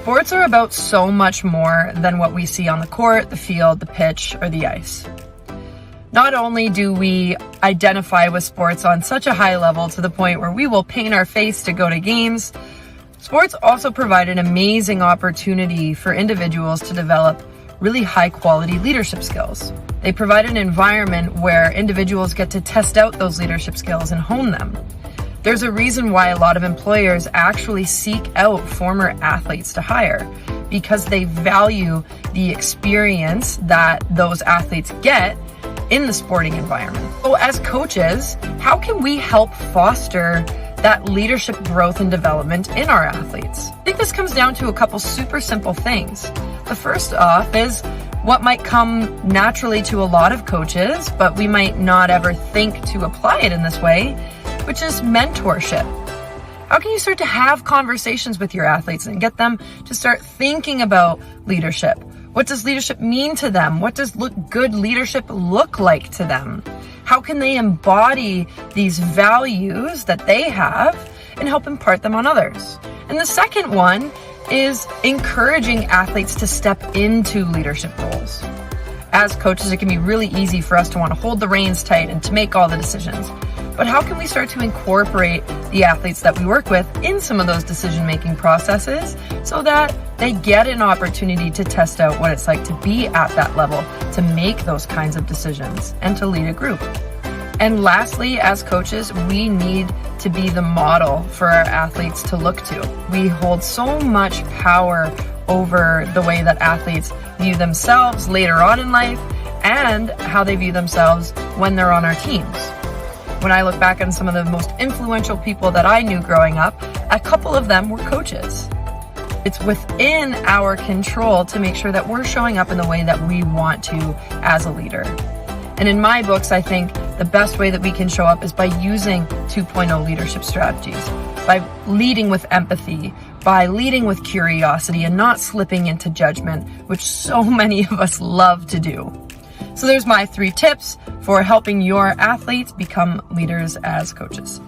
Sports are about so much more than what we see on the court, the field, the pitch, or the ice. Not only do we identify with sports on such a high level to the point where we will paint our face to go to games, sports also provide an amazing opportunity for individuals to develop really high quality leadership skills. They provide an environment where individuals get to test out those leadership skills and hone them. There's a reason why a lot of employers actually seek out former athletes to hire, because they value the experience that those athletes get in the sporting environment. So as coaches, how can we help foster that leadership growth and development in our athletes? I think this comes down to a couple super simple things. The first off is what might come naturally to a lot of coaches, but we might not ever think to apply it in this way, which is mentorship. How can you start to have conversations with your athletes and get them to start thinking about leadership? What does leadership mean to them? What does good leadership look like to them? How can they embody these values that they have and help impart them on others? And the second one is encouraging athletes to step into leadership roles. As coaches, it can be really easy for us to want to hold the reins tight and to make all the decisions. But how can we start to incorporate the athletes that we work with in some of those decision-making processes so that they get an opportunity to test out what it's like to be at that level, to make those kinds of decisions, and to lead a group? And lastly, as coaches, we need to be the model for our athletes to look to. We hold so much power over the way that athletes view themselves later on in life and how they view themselves when they're on our teams. When I look back on some of the most influential people that I knew growing up, a couple of them were coaches. It's within our control to make sure that we're showing up in the way that we want to as a leader. And in my books, I think the best way that we can show up is by using 2.0 leadership strategies, by leading with empathy, by leading with curiosity and not slipping into judgment, which so many of us love to do. So there's my 3 tips for helping your athletes become leaders as coaches.